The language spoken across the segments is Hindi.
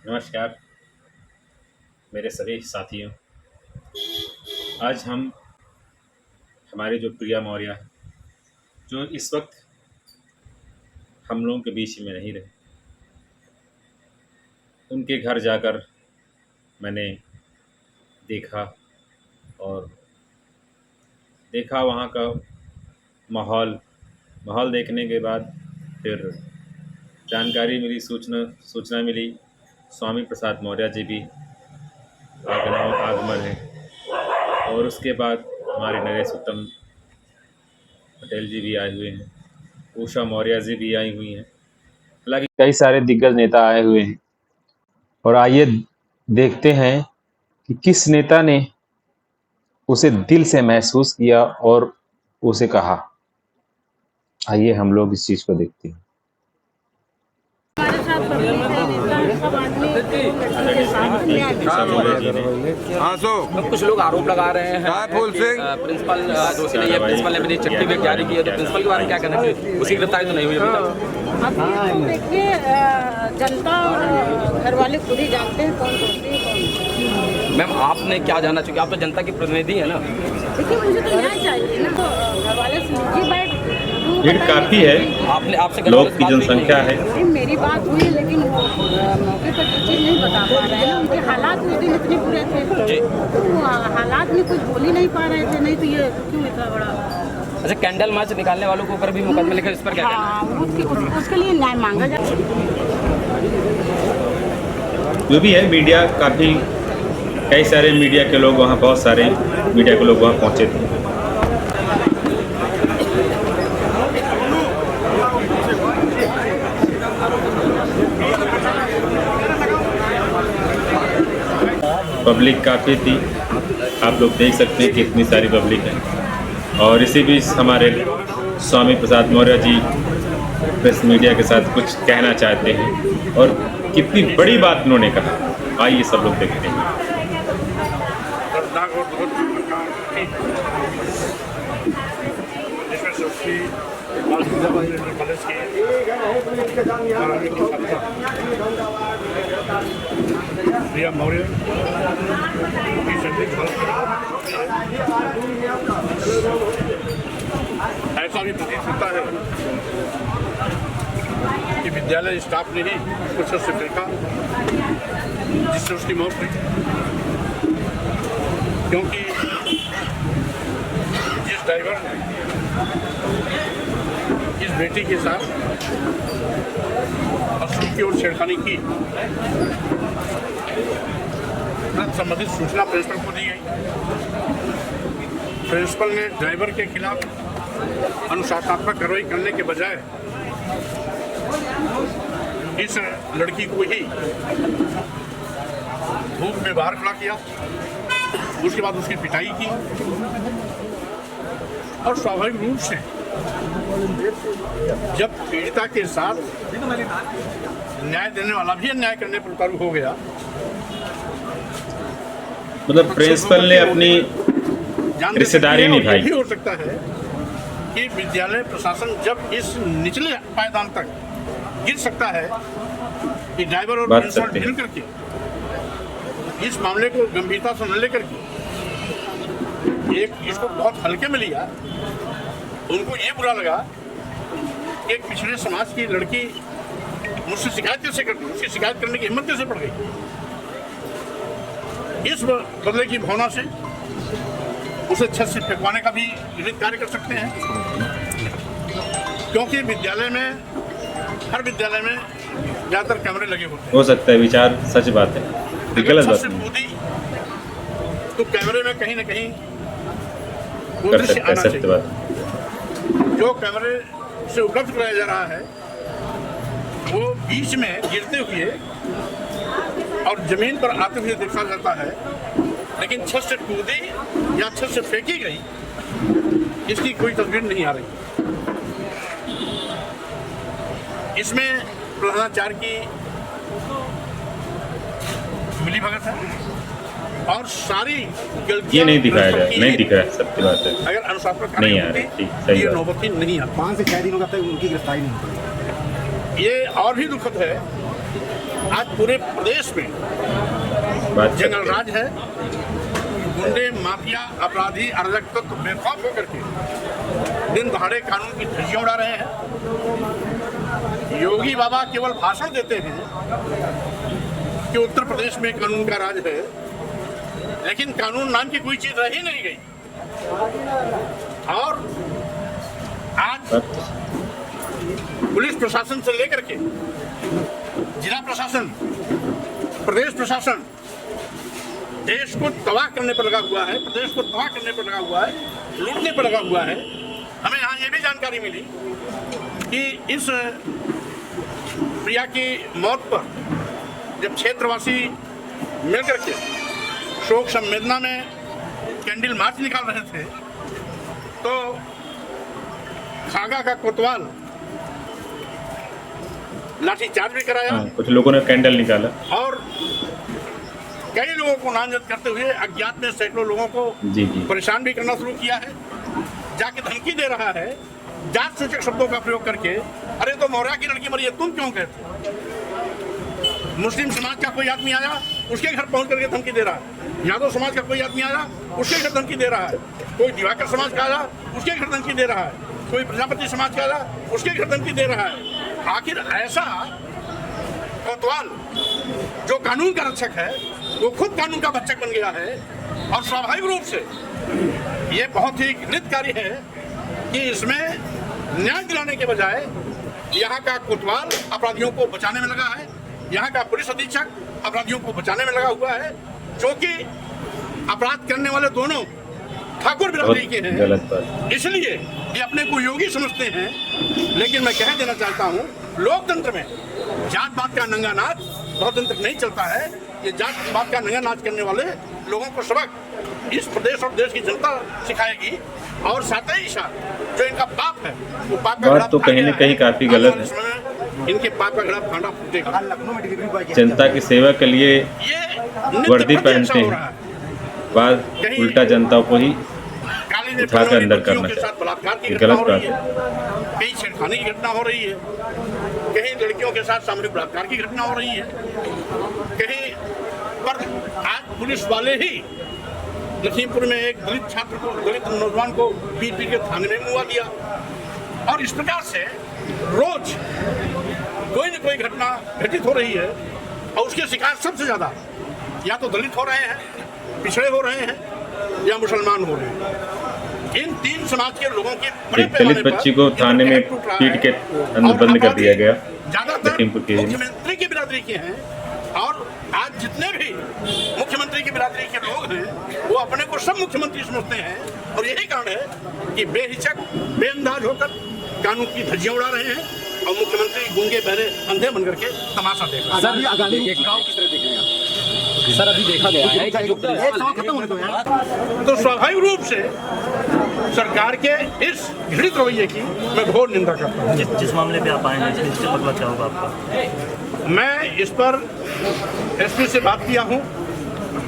नमस्कार मेरे सभी साथियों। आज हम हमारे जो प्रिया मौर्य हैं, जो इस वक्त हम लोगों के बीच में नहीं रहे, उनके घर जाकर मैंने देखा और देखा वहाँ का माहौल। माहौल देखने के बाद फिर जानकारी मिली, सूचना मिली स्वामी प्रसाद मौर्य जी भी आगमन है। और उसके बाद हमारे नरेश उत्तम पटेल जी भी आए हुए हैं, उषा मौर्य जी भी आई हुई हैं, हालांकि कई सारे दिग्गज नेता आए हुए हैं। और आइए देखते हैं कि किस नेता ने उसे दिल से महसूस किया और उसे कहा। आइए हम लोग इस चीज को देखते हैं। कुछ लोग आरोप लगा रहे हैं प्रिंसिपल दोषी नहीं है। प्रिंसिपल ने अपनी चिट्ठी भी जारी की है, तो प्रिंसिपल के बारे में क्या कहना चाहिए? उसकी गिरफ्तारी तो नहीं हुई अभी तक। अब देखिए, जनता और घर वाले खुद ही जानते हैं कौन दोषी है कौन। मैम, आपने क्या जानना चाहिए? आप तो जनता की प्रतिनिधि है ना। देखिए, मुझे तो न्याय चाहिए ना, तो घर वाले समझी बैठ। भीड़ काफी है, आपसे लोग की जनसंख्या है। मेरी बात हुई, लेकिन मौके पर चीज़ नहीं बता पा रहे हैं ना। उनके हालात उस दिन इतने बुरे थे, तो हालात में कुछ बोल ही नहीं पा रहे थे। नहीं तो ये क्यों इतना बड़ा। अच्छा, कैंडल मार्च निकालने वालों के ऊपर भी मुकदमा लिखा, इस पर क्या कहना है? उसके लिए न्याय मांगा जाए। जो भी है, मीडिया काफ़ी, कई सारे मीडिया के लोग वहाँ, बहुत सारे मीडिया के लोग वहाँ पहुँचे थे। पब्लिक काफ़ी थी, आप लोग देख सकते हैं कितनी सारी पब्लिक है। और इसी बीच हमारे स्वामी प्रसाद मौर्य जी प्रेस मीडिया के साथ कुछ कहना चाहते हैं और कितनी बड़ी बात उन्होंने कहा। आइए सब लोग देखते हैं। प्रिया मौर्य ऐसा भी प्रतीत होता है कि विद्यालय स्टाफ ने ही कुछ से फेंका, जिससे उसकी मौत हुई। क्योंकि जिस ड्राइवर ने इस बेटी के साथ असली की ओर छेड़खानी की, संबंधित सूचना प्रिंसिपल को दी गई। प्रिंसिपल ने ड्राइवर के खिलाफ अनुशासनात्मक कार्रवाई करने के बजाय इस लड़की को ही धूप में बाहर खड़ा किया। उसके बाद उसकी पिटाई की और स्वाभाविक रूप से जब पीड़िता के साथ न्याय देने वाला भी अन्याय करने पर उतारू हो गया, मतलब प्रिंसिपल ने अपनी रिश्तेदारी निभाई। भी हो सकता है कि विद्यालय प्रशासन जब इस निचले पायदान तक गिर सकता है कि ड्राइवर और प्रिंसिपल मिलकर के इस मामले को गंभीरता से न लेकर के इसको बहुत हल्के में लिया। उनको ये बुरा लगा कि एक पिछड़े समाज की लड़की मुझसे शिकायत कैसे करती, उसकी शिकायत करने की हिम्मत कैसे पड़ गई। इस बदले की भावना से उसे छत से फेंकवाने का भी विविध कार्य कर सकते हैं। क्योंकि विद्यालय में, हर विद्यालय में ज़्यादातर कैमरे लगे होते हैं। हो सकता है विचार सच बात है, गलत बात नहीं। कूदी तो कैमरे में कहीं ना कहीं कर सकता है, सत्य बात। जो कैमरे से उपलब्ध कराया जा रहा है वो बीच में गिरते हुए और जमीन पर आते हुए देखा जाता है, लेकिन छत से कूदी या छत से फेंकी गई इसकी कोई तस्वीर नहीं आ रही। इसमें प्रधानाचार्य की मिली भगत है और सारी गलतियां ये नहीं दिखाया जाए, नहीं दिख रहा है, सत्य बात है। अगर अनुशासनात्मक नहीं आ रही, ठीक, सही ये बात। नौबत ही नहीं आती। 5 से 6 दिनों तक उनकी गिरफ्तारी नहीं होती। ये और भी दुखद है आज पूरे प्रदेश में बात जंगल करते हैं। राज है। गुंडे, माफिया, अपराधी, अराजक तत्व बेखौफ होकर के दिन दहाड़े कानून की धज्जियां उड़ा रहे हैं। योगी बाबा केवल भाषण देते हैं कि उत्तर प्रदेश में कानून का राज है, लेकिन कानून नाम की कोई चीज रह ही नहीं गई। और आज पुलिस प्रशासन से लेकर के जिला प्रशासन, प्रदेश प्रशासन देश को तबाह करने पर लगा हुआ है, प्रदेश को तबाह करने पर लगा हुआ है, लूटने पर लगा हुआ है। हमें यहाँ ये भी जानकारी मिली कि इस प्रिया की मौत पर जब क्षेत्रवासी मिलकर के शोक संवेदना में कैंडल मार्च निकाल रहे थे, तो खागा का कोतवाल लाठीचार्ज भी कराया। हाँ, कुछ लोगों ने कैंडल निकाला और कई लोगों को नामजद करते हुए अज्ञात में सैकड़ों लोगों को जी परेशान भी करना शुरू किया है। जाके धमकी दे रहा है जात सूचक शब्दों का प्रयोग करके, अरे तो मौर्या की लड़की मरी है, तुम क्यों कहते? मुस्लिम समाज का कोई आदमी आया, उसके घर पहुंच करके धमकी दे रहा है। यादव समाज का कोई आदमी आया, उसके घर धमकी दे रहा है। कोई दिवाकर समाज का आया, उसके घर धमकी दे रहा है। कोई प्रजापति समाज का आया, उसके घर धमकी दे रहा है। आखिर ऐसा कोतवाल जो कानून का रक्षक है, वो खुद कानून का भक्षक बन गया है। और स्वाभाविक रूप से ये बहुत ही घृणित कार्य है कि इसमें न्याय दिलाने के बजाय यहाँ का कोतवाल अपराधियों को बचाने में लगा है, यहाँ का पुलिस अधीक्षक अपराधियों को बचाने में लगा हुआ है, जो कि अपराध करने वाले दोनों ठाकुर बिरादरी के हैं। गलत बात। इसलिए ये अपने को योगी समझते हैं। लेकिन मैं कह देना चाहता हूँ, लोकतंत्र में जात पात का नंगा नाच लोकतंत्र नहीं चलता है। ये जात पात का नंगा नाच करने वाले लोगों को सबक इस प्रदेश और देश की जनता सिखाएगी। और साथ ही साथ जो इनका पाप है, वो पाप का बात तो कहीं न कहीं काफी गलत है। इनके पाप का घड़ा फांडा फूटेगा। जनता की सेवा के लिए ये वर्दी पहनते हैं, बाद उल्टा जनता को ही उठाकर अंदर करना चाहिए। बलात्कार की ये घटना गलत हो बात रही है, कहीं छेड़खानी की घटना हो रही है, कहीं लड़कियों के साथ सामूहिक बलात्कार की घटना हो रही है, कहीं पर आज पुलिस वाले ही लखीमपुर में एक दलित छात्र को, दलित नौजवान को पीट पीट के थाने में मुआ दिया। और इस प्रकार से रोज कोई न कोई घटना घटित हो रही है। और उसके शिकार सबसे ज्यादा या तो दलित हो रहे हैं, पिछड़े हो रहे हैं, या मुसलमान हो रहे हैं। इन तीन समाज के लोगों के एक दलित बच्ची को थाने में पीट के अंदर बंद कर दिया गया ज्यादातर लखीमपुर के। मुख्यमंत्री की बिरादरी के हैं। और आज जितने भी मुख्यमंत्री की बिरादरी के लोग हैं, वो अपने को सब मुख्यमंत्री समझते हैं। और यही कारण है कि बेहिचक बेअंदाज होकर कानून की धज्जियां उड़ा रहे हैं और मुख्यमंत्री गूंगे बहरे अंधे बन करके तमाशा देख रहे हैं। सर आगामी गाँव किस तरह देखेंगे? सर अभी देखा गया है कि तो स्वाभाविक रूप से सरकार के इस घृणित रवैये की मैं घोर निंदा करता हूँ। जिस मामले पे आप आए हैं इससे मतलब क्या होगा आपका? मैं इस पर एसपी से बात किया हूँ,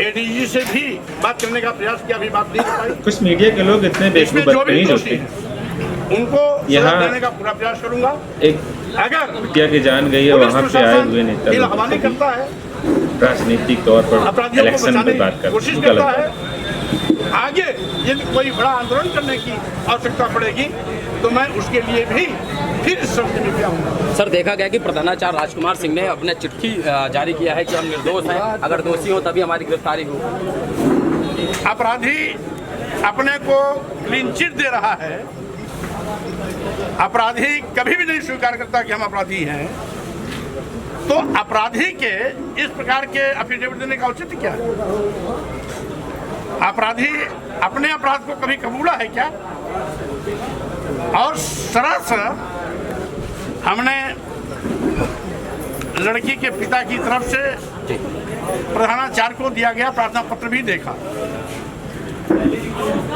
एडीजी से भी बात करने का प्रयास किया, अभी बात नहीं कर पाई। कुछ मीडिया के लोग इतने इसमें बेवकूफ जो भी नहीं दोषी होते हैं, उनको यहाँ सजा देने का पूरा प्रयास करूंगा। एक अगर बिटिया की जान गई है, पुलिस वहाँ पे आए प्रशासन हुए नेता ढील लोग हवाली करता है, राजनीतिक तौर पर अपराधियों को इलेक्शन बचाने पे बात की कर कोशिश गलत करता बात। है, आगे यदि कोई बड़ा आंदोलन करने की आवश्यकता पड़ेगी तो मैं उसके लिए भी फिर इस समझ में आऊंगा। सर देखा गया कि प्रधानाचार्य राजकुमार सिंह ने अपने चिट्ठी जारी किया है कि हम निर्दोष हैं, अगर दोषी हो तभी हमारी गिरफ्तारी हो। अपराधी अपने को क्लीन चिट दे रहा है। अपराधी कभी भी नहीं स्वीकार करता कि हम अपराधी हैं। तो अपराधी के इस प्रकार के एफिडेविट देने का औचित्य क्या है? अपराधी अपने अपराध को कभी कबूला है क्या? और सरासर हमने लड़की के पिता की तरफ से प्रधानाचार्य को दिया गया प्रार्थना पत्र भी देखा।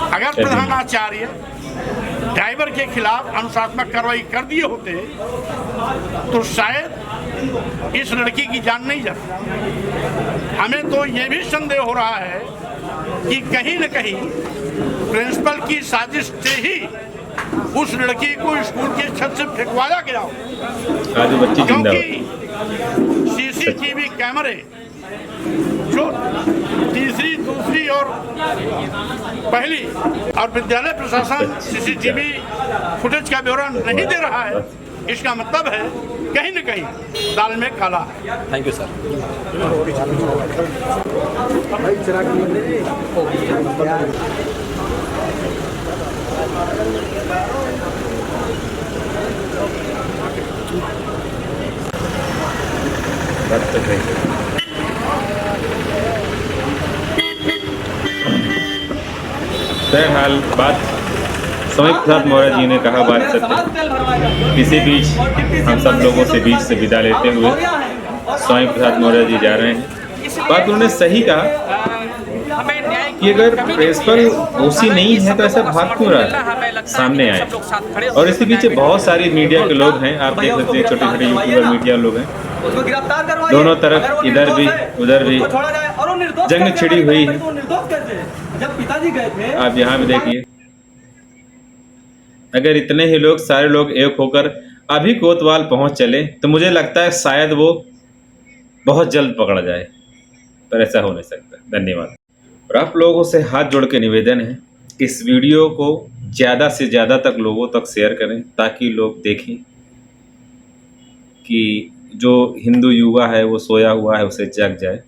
अगर प्रधानाचार्य ड्राइवर के खिलाफ अनुशासनात्मक कार्रवाई कर दिए होते तो शायद इस लड़की की जान नहीं जाती। हमें तो ये भी संदेह हो रहा है कि कहीं न कहीं प्रिंसिपल की साजिश से ही उस लड़की को स्कूल के छत से फेंकवाया गया हो, आज बच्ची जिंदा क्योंकि सीसीटीवी कैमरे जो तीसरी, दूसरी और पहली और विद्यालय प्रशासन सीसीटीवी फुटेज का ब्यौरा नहीं दे रहा है, इसका मतलब है कहीं न कहीं दाल में काला है। Thank you sir. बहरहाल बात स्वामी प्रसाद मौर्य जी ने कहा बात सत्य। इसी बीच हम सब लोगों से बीच से विदा लेते हुए स्वामी प्रसाद मौर्य जी जा रहे हैं। बात उन्होंने सही कहा कि अगर प्रिंसिपल दोषी नहीं है तो ऐसा भाग क्यों रहा है, सामने आए। और इसके पीछे बहुत सारी मीडिया के लोग हैं, आप देख सकते हैं छोटे छोटे यूट्यूबर मीडिया लोग हैं, दोनों तरफ इधर भी उधर भी जंग छिड़ी हुई है। आप यहाँ भी देखिए, अगर इतने ही लोग सारे लोग एक होकर अभी कोतवाल पहुंच चले तो मुझे लगता है शायद वो बहुत जल्द पकड़ा जाए, पर ऐसा हो नहीं सकता। धन्यवाद। और आप लोगों से हाथ जोड़ के निवेदन है, इस वीडियो को ज़्यादा से ज़्यादा तक लोगों तक शेयर करें ताकि लोग देखें कि जो हिंदू युवा है वो सोया हुआ है, उसे जग जाए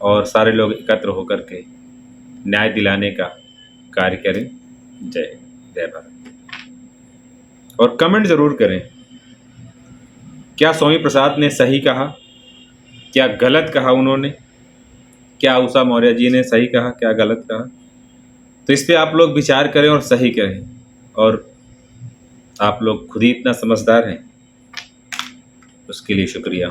और सारे लोग एकत्र होकर के न्याय दिलाने का कार्य करें। जय भारत। और कमेंट ज़रूर करें, क्या स्वामी प्रसाद ने सही कहा, क्या गलत कहा उन्होंने, क्या उषा मौर्य जी ने सही कहा, क्या गलत कहा। तो इस पे आप लोग विचार करें और सही करें। और आप लोग खुद ही इतना समझदार हैं, उसके लिए शुक्रिया।